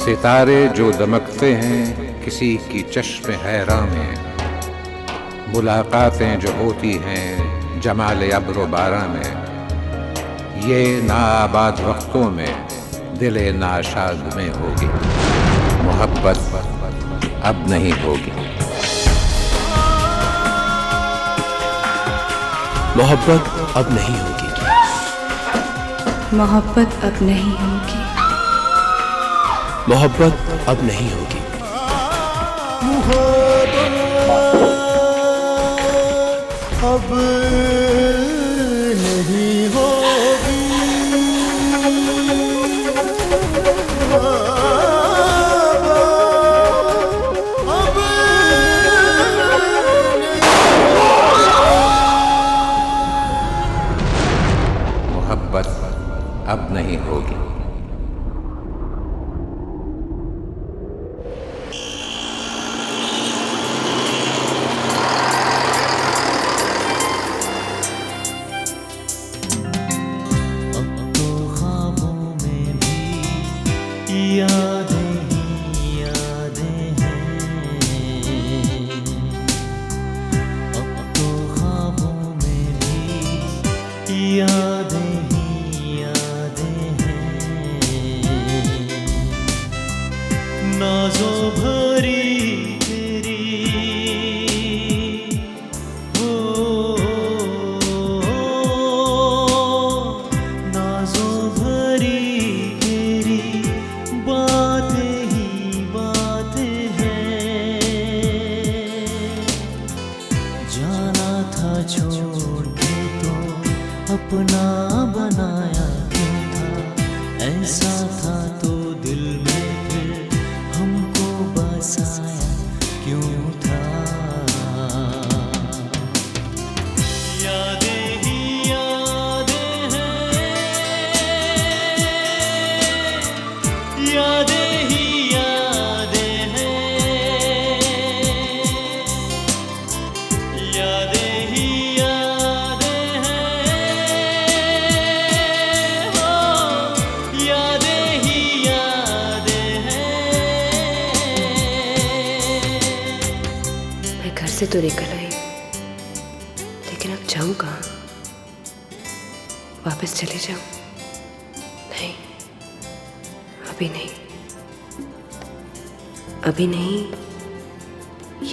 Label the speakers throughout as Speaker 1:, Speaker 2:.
Speaker 1: सितारे जो दमकते हैं किसी की चश्म हैरां में, मुलाकातें जो होती हैं जमाल अब्र बारां में, ये नाआबाद वक्तों में दिले नाशाद में होगी, मोहब्बत अब नहीं होगी।
Speaker 2: मोहब्बत अब नहीं होगी।
Speaker 3: मोहब्बत अब नहीं होगी।
Speaker 2: मोहब्बत अब नहीं होगी।
Speaker 4: अब नहीं होगी।
Speaker 1: मोहब्बत अब नहीं होगी।
Speaker 4: नाज़ों भरी तेरी हो, नाज़ों भरी तेरी बातें ही बातें हैं। जाना था छोड़ के तो अपना बनाया क्यों था, ऐसा था तो दिल में हमको बसाया क्यों था। यादें ही यादें हैं, यादें ही यादें हैं, यादें ही यादें हैं, हो यादें ही यादें हैं।
Speaker 3: मैं घर से तो निकल आई, लेकिन अब जाऊं कहाँ? वापस चले जाऊं? नहीं, अभी नहीं, अभी नहीं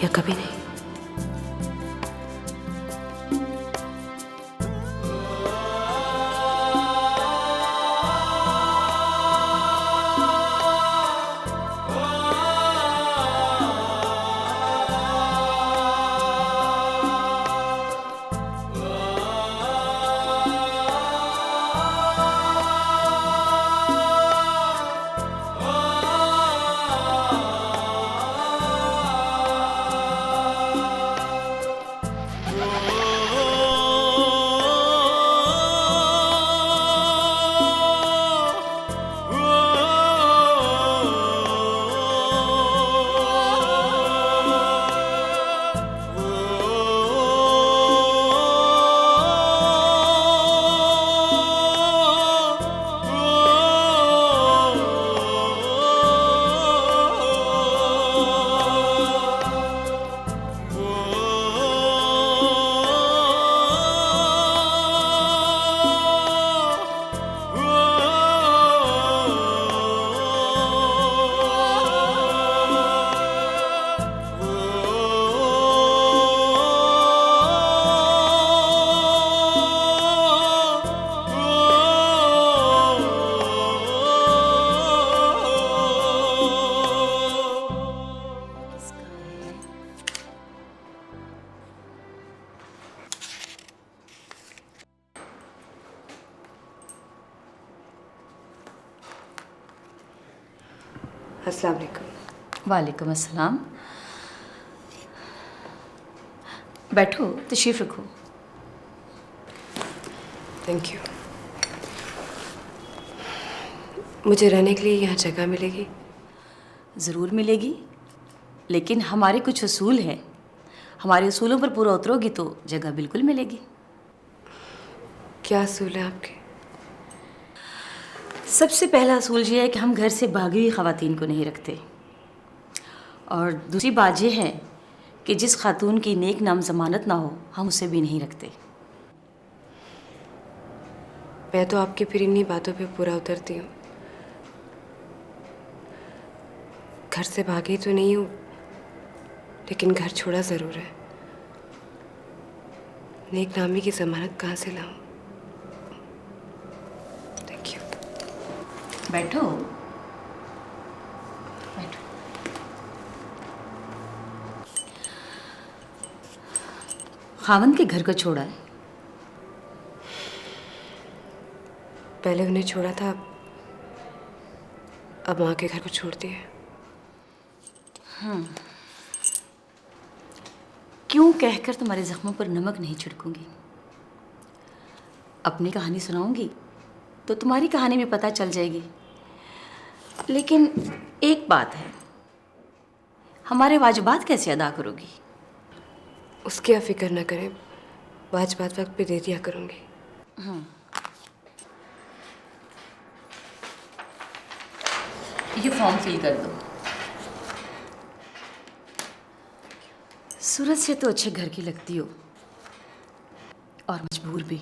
Speaker 3: या कभी नहीं। अस्सलाम वालेकुम।
Speaker 5: वालेकुम अस्सलाम। बैठो, तशरीफ़ रखो।
Speaker 3: Thank you. मुझे रहने के लिए यहाँ जगह मिलेगी?
Speaker 5: ज़रूर मिलेगी, लेकिन हमारे कुछ उसूल हैं। हमारे उसूलों पर पूरा उतरोगी तो जगह बिल्कुल मिलेगी।
Speaker 3: क्या उसूल है आपके?
Speaker 5: सबसे पहला असूल ये है कि हम घर से भागी हुई ख़वातीन को नहीं रखते, और दूसरी बात यह है कि जिस खातून की नेक नाम ज़मानत ना हो हम उसे भी नहीं रखते।
Speaker 3: मैं तो आपकी फिर इन्हीं बातों पे पूरा उतरती हूँ। घर से भागी तो नहीं हूँ, लेकिन घर छोड़ा ज़रूर है। नेक नामी की ज़मानत कहाँ से लाऊं? Thank you.
Speaker 5: बैठो बैठो। खावंद के घर को छोड़ा है?
Speaker 3: पहले उन्हें छोड़ा था, अब माँ के घर को छोड़ दिया।
Speaker 5: क्यों कहकर तुम्हारे जख्मों पर नमक नहीं छिड़कूंगी। अपनी कहानी सुनाऊंगी तो तुम्हारी कहानी भी पता चल जाएगी। लेकिन एक बात है, हमारे वाजिबात कैसे अदा करोगी?
Speaker 3: उसकी आप फिक्र न करें, वाजिबात वक्त पे दे दिया करूँगी।
Speaker 5: ये फॉर्म फिल कर दो। सूरत से तो अच्छे घर की लगती हो, और मजबूर भी,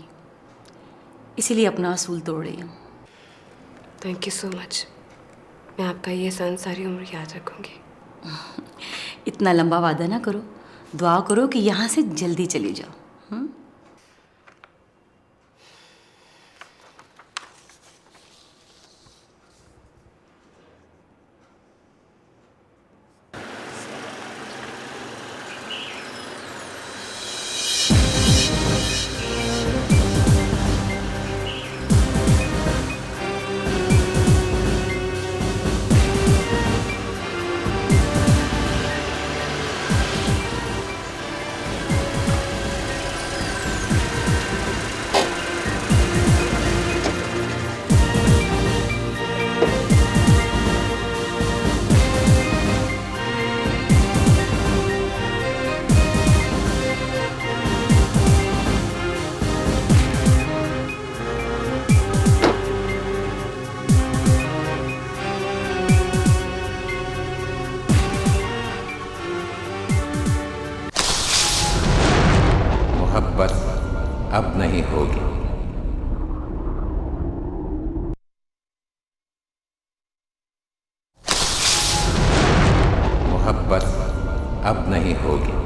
Speaker 5: इसीलिए अपना असूल तोड़ रही हूँ।
Speaker 3: Thank you so much. मैं आपका ये एहसान सारी उम्र याद रखूँगी।
Speaker 5: इतना लंबा वादा ना करो, दुआ करो कि यहाँ से जल्दी चली जाओ।
Speaker 1: मोहब्बत अब नहीं होगी। मोहब्बत अब नहीं होगी।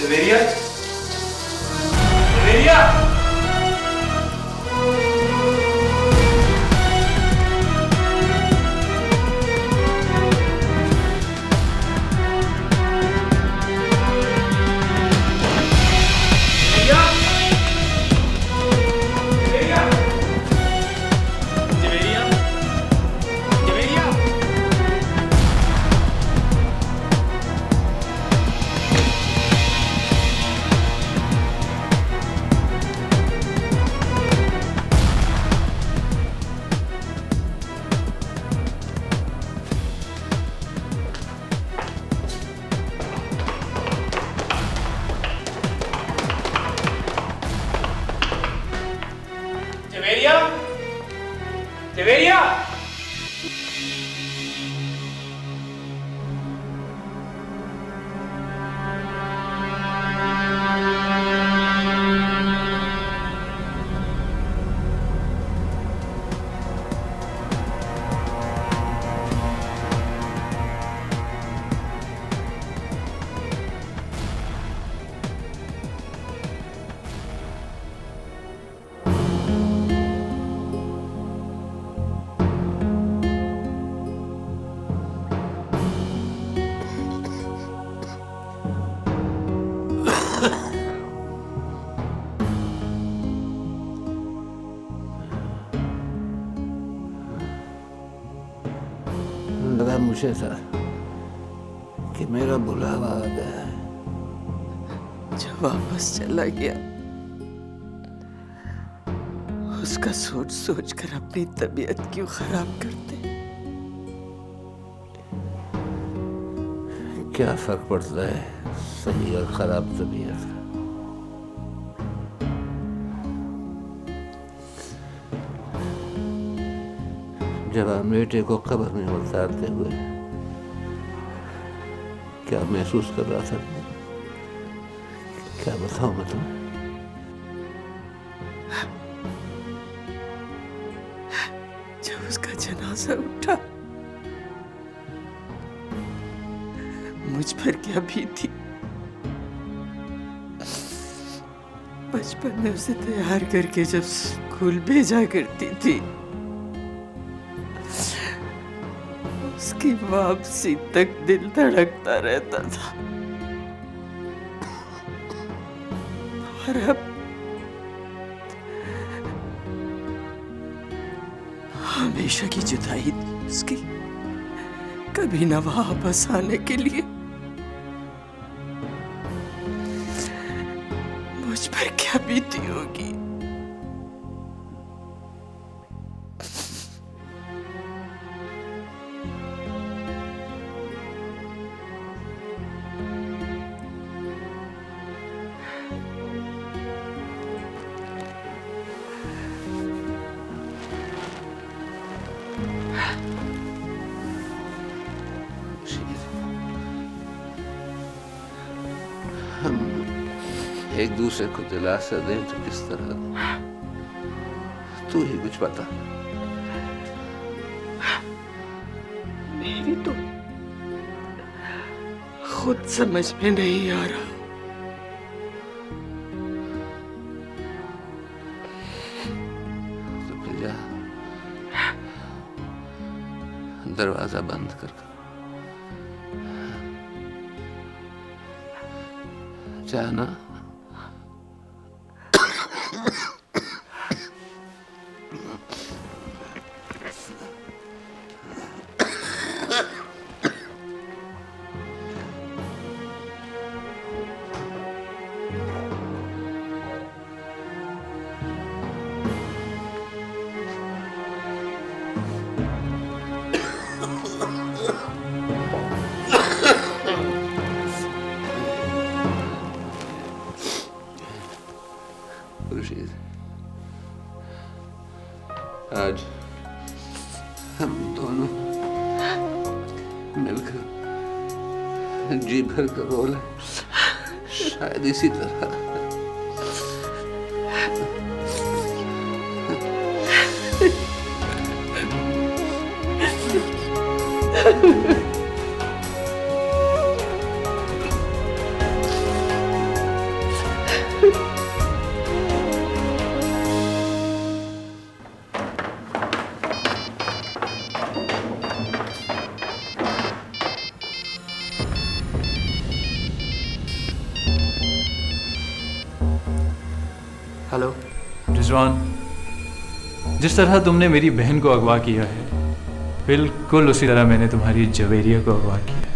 Speaker 6: देवेरिया, देवेरिया। देवेरिया,
Speaker 1: लगा मुझे था कि मेरा बुलावा आ गया है।
Speaker 7: जो वापस चला गया उसका सोच सोच कर अपनी तबीयत क्यों खराब करते?
Speaker 1: क्या फर्क पड़ता है सही और खराब तबीयत? जब आप बेटे को कब्र में उतारते हुए क्या महसूस कर रहा था, क्या बताऊं मैं तुम्हें?
Speaker 7: जब उसका जनाजा उठा मुझ पर क्या बीती। बचपन में उसे तैयार करके जब स्कूल भेजा करती थी, उसकी वापसी तक दिल धड़कता रहता था। और अब हमेशा की जुदाई उसकी, कभी न वापस आने के लिए। मुझ पर क्या बीती होगी।
Speaker 1: हम एक दूसरे को दिलासा दें तो किस तरह दें? तू ही कुछ बता।
Speaker 7: मेरी तो खुद समझ में नहीं आ रहा।
Speaker 1: तो फिर जा, दरवाजा बंद कर जाना। खुर्शीद, आज हम दोनों मिलकर जी भर कर रो ले, शायद इसी तरह।
Speaker 8: हेलो
Speaker 9: रिजवान, जिस तरह तुमने मेरी बहन को अगवा किया है, बिल्कुल उसी तरह मैंने तुम्हारी जवेरिया को अगवा किया है।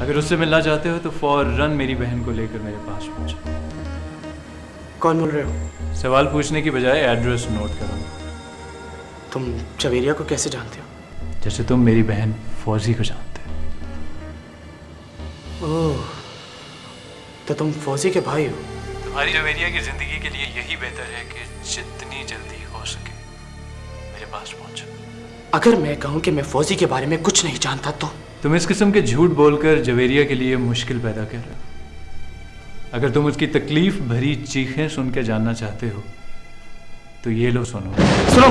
Speaker 9: अगर उससे मिलना चाहते हो तो फौरन मेरी बहन को लेकर मेरे पास पहुंचो।
Speaker 8: कौन बोल रहे हो?
Speaker 9: सवाल पूछने की बजाय एड्रेस नोट करो।
Speaker 8: तुम जवेरिया को कैसे जानते हो?
Speaker 9: जैसे तुम मेरी बहन फौजी को जानते हो।
Speaker 8: ओह, तो तुम फौजी के भाई हो?
Speaker 9: तुम्हारी जवेरिया की जिंदगी के लिए यही बेहतर है कि जितनी जल्दी हो सके मेरे पास पहुंचो।
Speaker 8: अगर मैं कहूं कि मैं फौजी के बारे में कुछ नहीं जानता तो?
Speaker 9: तुम इस किस्म के झूठ बोलकर जवेरिया के लिए मुश्किल पैदा कर रहे हो। अगर तुम उसकी तकलीफ भरी चीखें सुन के जानना चाहते हो तो ये लो सुनो।
Speaker 8: सुनो।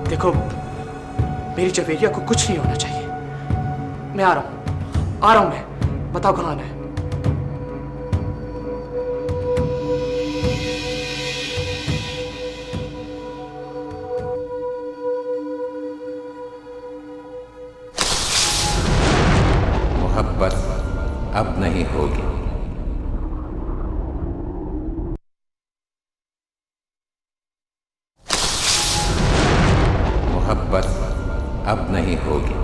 Speaker 8: देखो, मेरी जवेरिया को कुछ नहीं होना चाहिए। मैं आ रहा हूं मैं। बताओ कहाँ है?
Speaker 1: मोहब्बत अब नहीं होगी। मोहब्बत अब नहीं होगी।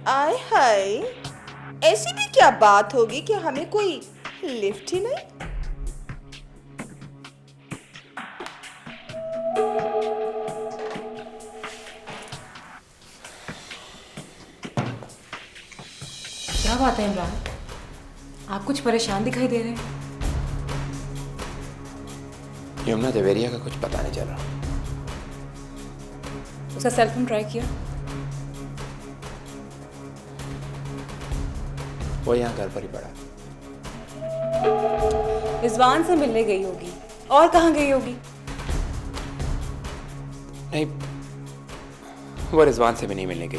Speaker 10: आय हाय, ऐसी भी क्या बात होगी कि हमें कोई लिफ्ट ही नहीं?
Speaker 3: क्या बात है इमरान, आप कुछ परेशान दिखाई दे रहे हैं।
Speaker 2: यमुना, जवेरिया का कुछ पता नहीं चल रहा।
Speaker 3: उसका सेल फोन ट्राई किया?
Speaker 2: वो यहाँ घर पर ही पड़ा।
Speaker 3: रिजवान से मिलने गई होगी। और कहाँ गई होगी?
Speaker 2: नहीं, वो रिजवान से भी नहीं मिलने गई,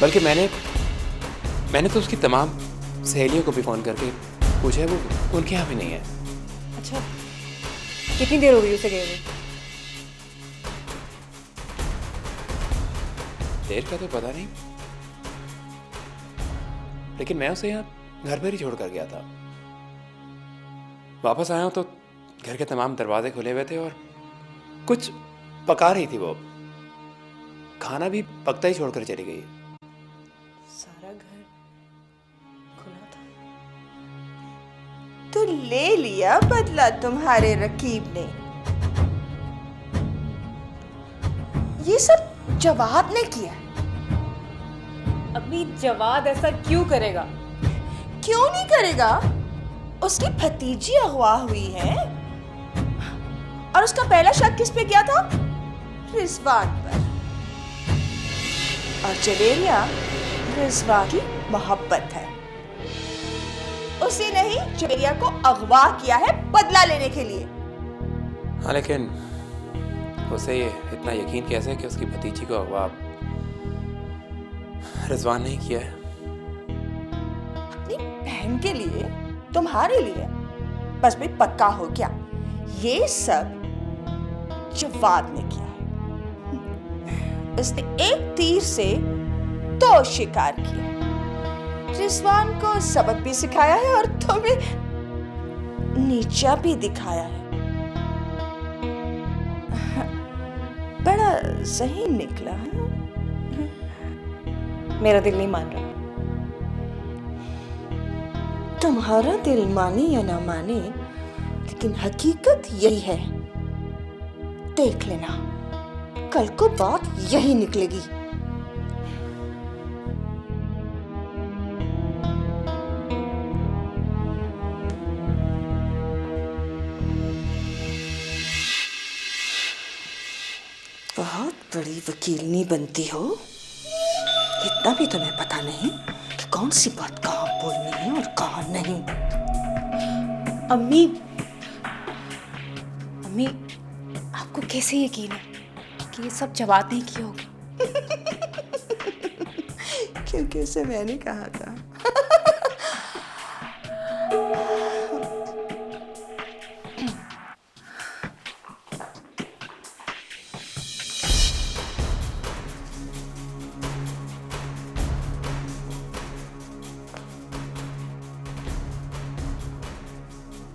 Speaker 2: बल्कि मैंने तो उसकी तमाम सहेलियों को भी फोन करके पूछा है, वो उनके यहाँ भी नहीं है।
Speaker 3: अच्छा, कितनी देर हो गई उसे गए हुए?
Speaker 2: देर का तो पता नहीं, लेकिन मैं उसे यहाँ घर पर ही छोड़ कर गया था। वापस आया हूं तो घर के तमाम दरवाजे खुले हुए थे और कुछ पका रही थी वो। खाना भी पकता ही छोड़कर चली गई।
Speaker 10: सारा घर खुला था तो ले लिया बदला तुम्हारे रकीब ने। ये सब जवाद ने किया।
Speaker 3: अभी जवाद ऐसा क्यों करेगा?
Speaker 10: क्यों नहीं करेगा? उसकी भतीजी अगवा हुई है और उसका पहला शक किस पे गया था? रिजवान पर। और जवेरिया रिजवान की मोहब्बत है। उसी ने ही जवेरिया को अगवा किया है बदला लेने के लिए।
Speaker 2: हाँ, लेकिन उसे ये इतना यकीन कैसे कि उसकी भतीजी को अगवा रिजवान नहीं किया है?
Speaker 10: अपनी बहन के लिए, तुम्हारे लिए। बस भाई पक्का हो क्या, ये सब जवाद ने किया है। उसने एक तीर से 2 शिकार किए। रिजवान को सबक भी सिखाया है और तुम्हें नीचा भी दिखाया है। बड़ा सही निकला है।
Speaker 3: मेरा दिल नहीं मान रहा।
Speaker 10: तुम्हारा दिल माने या ना माने, लेकिन हकीकत यही है। देख लेना, कल को बात यही निकलेगी। बहुत बड़ी वकीलनी बनती हो, इतना भी तुम्हें पता नहीं कि कौन सी बात कहाँ बोलनी है और कहाँ नहीं।
Speaker 3: अम्मी, अम्मी, आपको कैसे यकीन है कि ये सब जवाब नहीं किया होगा?
Speaker 10: क्योंकि उसे मैंने कहा था।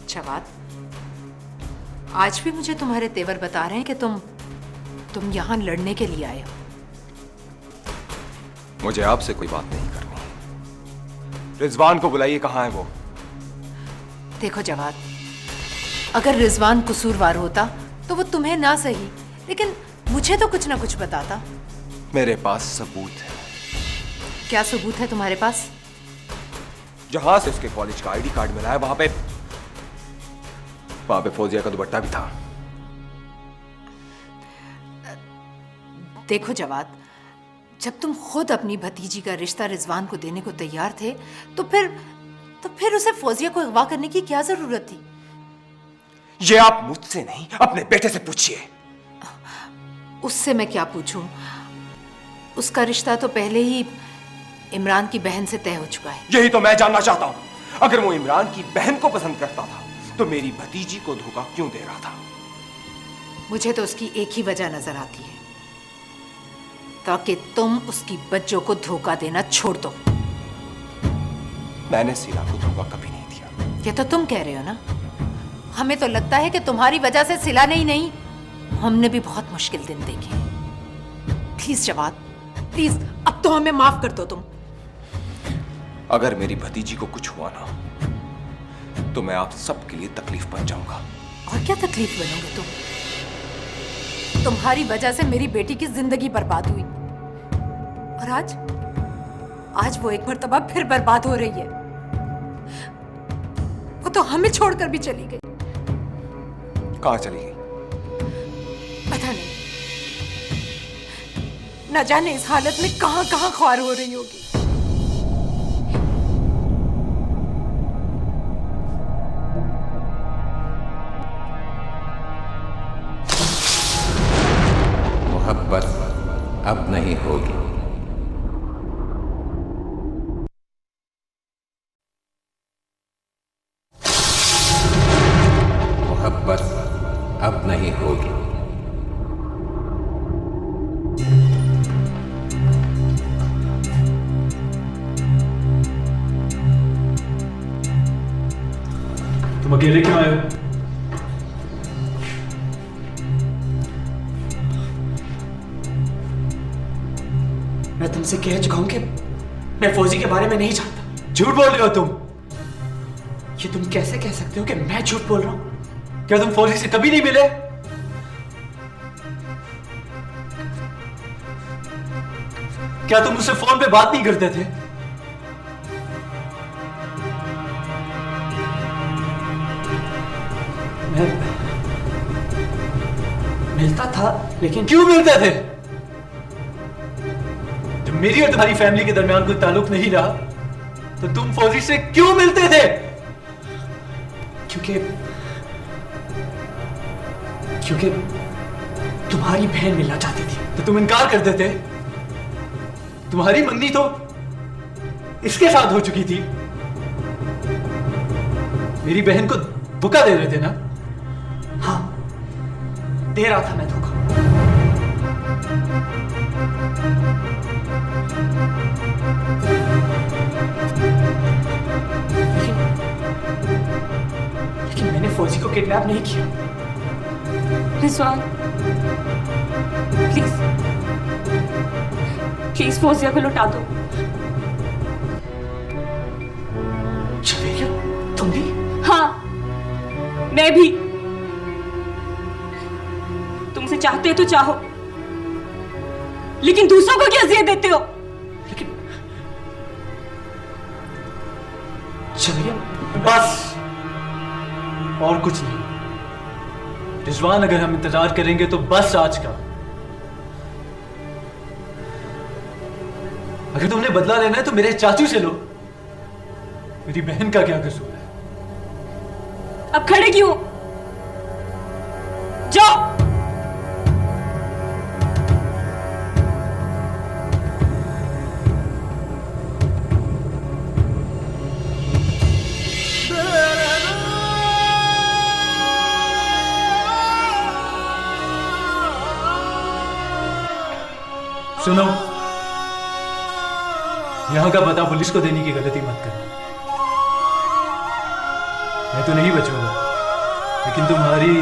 Speaker 11: जवाद, आज भी मुझे तुम्हारे तेवर बता रहे हैं कि तुम यहां लड़ने के लिए आए हो।
Speaker 12: मुझे आपसे कोई बात नहीं करनी। रिजवान को बुलाइए, कहाँ है वो?
Speaker 11: देखो जवाद, अगर रिजवान कसूरवार होता तो वो तुम्हें ना सही, लेकिन मुझे तो कुछ ना कुछ बताता।
Speaker 12: मेरे पास सबूत है।
Speaker 11: क्या सबूत है तुम्हारे पास?
Speaker 12: जहां से उसके कॉलेज का आईडी कार्ड मिला है, वहां पे फौजिया का दुपट्टा भी था।
Speaker 11: देखो जवाद, जब तुम खुद अपनी भतीजी का रिश्ता रिजवान को देने को तैयार थे, तो फिर उसे फौजिया को अगवा करने की क्या जरूरत थी?
Speaker 12: ये आप मुझसे नहीं, अपने बेटे से पूछिए।
Speaker 11: उससे मैं क्या पूछूं? उसका रिश्ता तो पहले ही इमरान की बहन से तय हो चुका है।
Speaker 12: यही तो मैं जानना चाहता हूं। अगर वो इमरान की बहन को पसंद करता था, तो मेरी भतीजी को धोखा क्यों दे रहा था?
Speaker 11: मुझे तो उसकी एक ही वजह नजर आती है, ताकि तुम उसकी बच्चों को धोखा देना छोड़ दो।
Speaker 12: मैंने सीला को धोखा कभी नहीं दिया।
Speaker 11: ये तो तुम कह रहे हो ना। हमें तो लगता है कि तुम्हारी वजह से सिला नहीं, हमने भी बहुत मुश्किल दिन देखे। प्लीज जवाद, प्लीज अब तो हमें माफ कर दो तुम।
Speaker 12: अगर मेरी भतीजी को कुछ हुआ ना, तो मैं आप सबके लिए तकलीफ बन जाऊंगा।
Speaker 11: और क्या तकलीफ बनोगे तुम? तुम्हारी वजह से मेरी बेटी की जिंदगी बर्बाद हुई, और आज वो एक मर्तबा फिर बर्बाद हो रही है। वो तो हमें छोड़कर भी चली गई।
Speaker 12: कहां चली गई?
Speaker 11: पता नहीं, न जाने इस हालत में कहां ख्वार हो रही होगी।
Speaker 1: मोहब्बत अब नहीं होगी। मोहब्बत अब नहीं होगी।
Speaker 9: तुम अकेले क्यों आए हो?
Speaker 8: मैं तुमसे कह चुका हूं कि मैं फौजी के बारे में नहीं जानता।
Speaker 9: झूठ बोल रहे हो तुम।
Speaker 8: ये तुम कैसे कह सकते हो कि मैं झूठ बोल रहा हूं?
Speaker 9: क्या तुम फौजी से कभी नहीं मिले? क्या तुम उससे फोन पे बात नहीं करते थे?
Speaker 8: मैं मिलता था, लेकिन
Speaker 9: क्यों मिलते थे? जब मेरी और तुम्हारी फैमिली के दरमियान कोई ताल्लुक नहीं रहा, तो तुम फौजी से क्यों मिलते थे?
Speaker 8: क्योंकि तुम्हारी बहन मिलना चाहती थी तो तुम इनकार कर देते। तुम्हारी मंगनी तो इसके साथ हो चुकी थी। मेरी बहन को धोखा दे रहे थे ना? हाँ, दे रहा था मैं धोखा। लेकिन मैंने फौजी को किडनैप नहीं किया।
Speaker 5: रिजवान, प्लीज प्लीज फौजिया को लौटा दो।
Speaker 8: जवेरिया, तुम भी?
Speaker 5: हाँ, मैं भी। तुमसे चाहते हो तो चाहो, लेकिन दूसरों को क्या अज़ियत देते हो?
Speaker 8: लेकिन जवेरिया,
Speaker 9: बस और कुछ नहीं। रिजवान, अगर हम इंतजार करेंगे तो बस आज का। अगर तुमने बदला लेना है तो मेरे चाचू से लो। मेरी बहन का क्या कसूर है?
Speaker 5: अब खड़े क्यों? जाओ।
Speaker 9: सुनो, यहां का पता पुलिस को देने की गलती मत करना। मैं तो नहीं बचूंगा, लेकिन तुम्हारी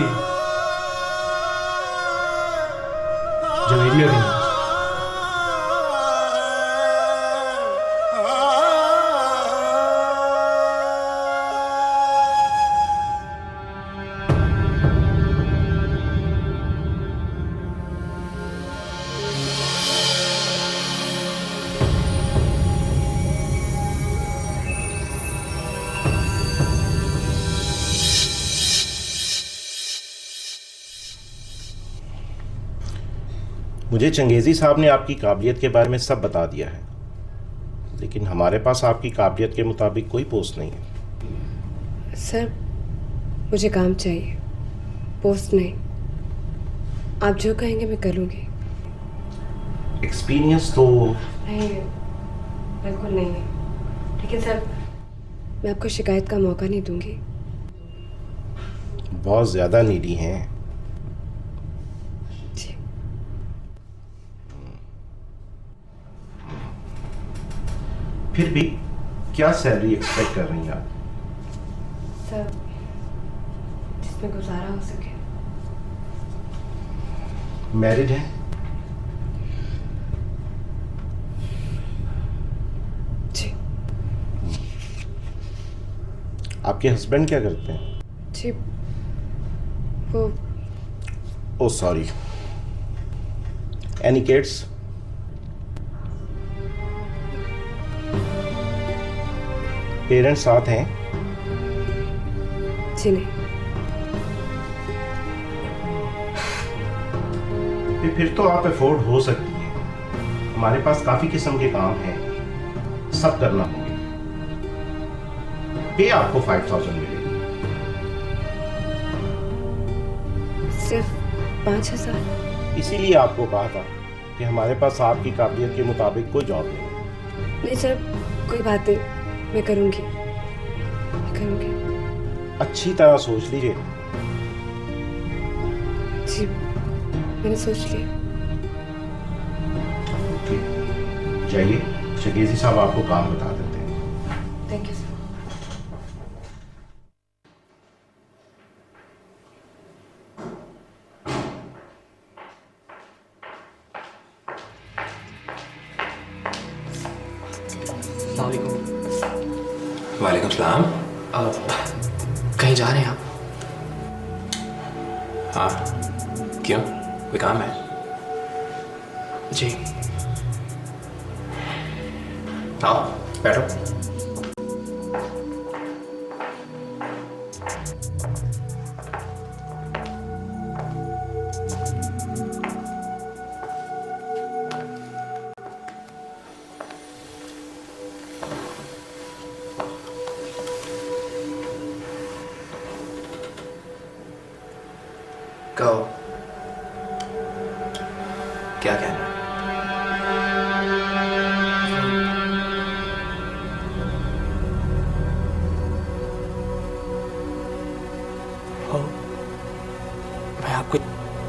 Speaker 9: जवेरिया भी नहीं।
Speaker 13: मुझे चंगेज़ी साहब ने आपकी काबिलियत के बारे में सब बता दिया है, लेकिन हमारे पास आपकी काबिलियत के मुताबिक कोई पोस्ट नहीं है।
Speaker 3: सर, मुझे काम चाहिए, पोस्ट नहीं। आप जो कहेंगे मैं करूँगी।
Speaker 13: एक्सपीरियंस तो
Speaker 3: नहीं, बिल्कुल नहीं है। लेकिन सर, मैं आपको शिकायत का मौका नहीं दूंगी।
Speaker 13: बहुत ज़्यादा नीडी हैं। फिर भी क्या सैलरी एक्सपेक्ट कर रही हैं आप?
Speaker 3: सर, जिसमें गुजारा हो सके।
Speaker 13: मैरिड हैं?
Speaker 3: जी।
Speaker 13: आपके हस्बैंड क्या करते हैं?
Speaker 3: जी, वो
Speaker 13: ओ सॉरी। Any kids? पेरेंट्स साथ हैं?
Speaker 3: जी नहीं।
Speaker 13: फिर तो आप अफोर्ड हो सकती हैं। हमारे पास काफ़ी किस्म के काम हैं, सब करना होंगे। पे आपको 5000 मिलेगी।
Speaker 3: सिर्फ 5000?
Speaker 13: इसीलिए आपको कहा था कि हमारे पास आपकी काबिलियत के मुताबिक कोई जॉब नहीं है।
Speaker 3: नहीं सर, कोई बात नहीं, मैं करूँगी, मैं करूँगी।
Speaker 13: अच्छी तरह सोच लीजिए।
Speaker 3: जी, मैंने सोच लिया।
Speaker 13: जाइए, चंगेज़ी साहब आपको काम बता देते हैं।
Speaker 3: Thank you sir.
Speaker 2: वालेकुम सलाम।
Speaker 8: कहीं जा रहे हैं आप?
Speaker 2: हाँ, क्यों, कोई काम है?
Speaker 8: जी।
Speaker 2: आओ, बैठो।
Speaker 8: क्या कहना है? हो, मैं आपको एक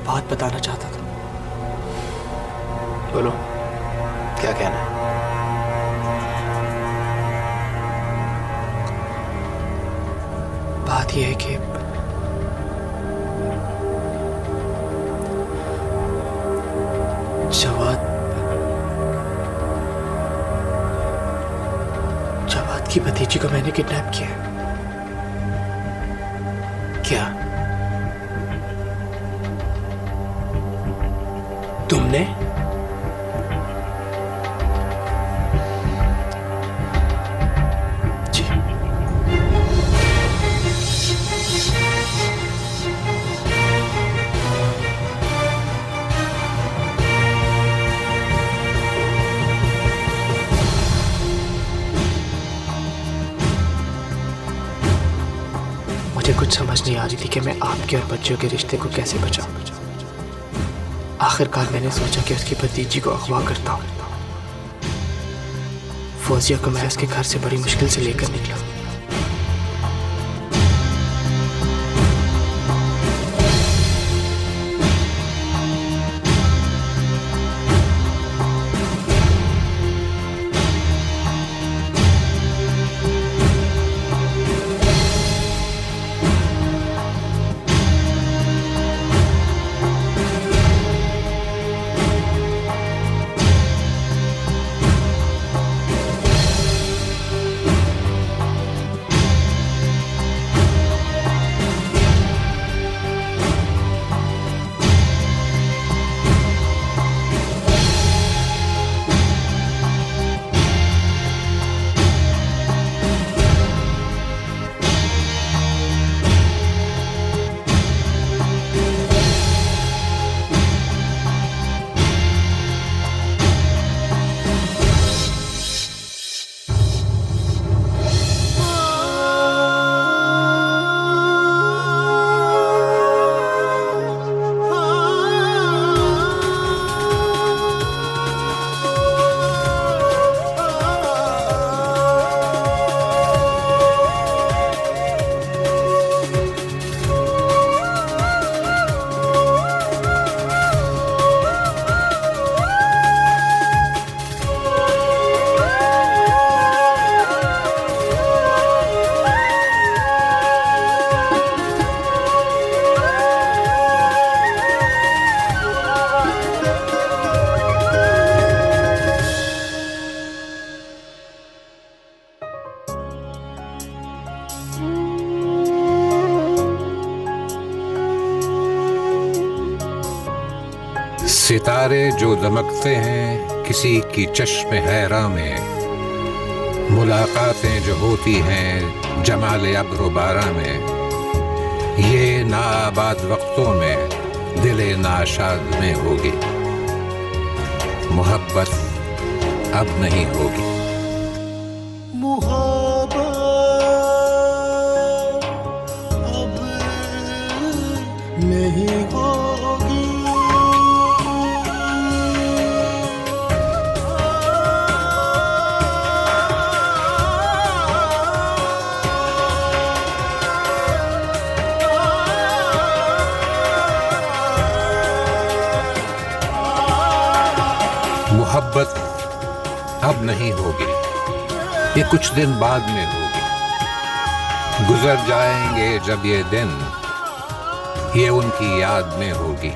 Speaker 8: बात बताना चाहता था। बोलो, क्या कहना है? बात यह है कि जवाद की भतीजी को मैंने किडनैप किया। क्या तुमने? जी। मुझे कुछ समझ नहीं आ रही थी कि मैं आपके और बच्चों के रिश्ते को कैसे बचाऊं। आखिरकार मैंने सोचा कि उसकी भतीजी को अगवा करता हूं। फौजिया को मैं उसके घर से बड़ी मुश्किल से लेकर निकला।
Speaker 1: सितारे जो दमकते हैं किसी की चश्मे हैरा में, मुलाकातें जो होती हैं जमाले अब्र बारा में, ये नाआबाद वक्तों में दिले नाशाद में होगी, मोहब्बत अब नहीं होगी।
Speaker 4: अब नहीं होगी।
Speaker 1: मोहब्बत अब नहीं होगी, ये कुछ दिन बाद में होगी। गुजर जाएंगे जब ये दिन, ये उनकी याद में होगी।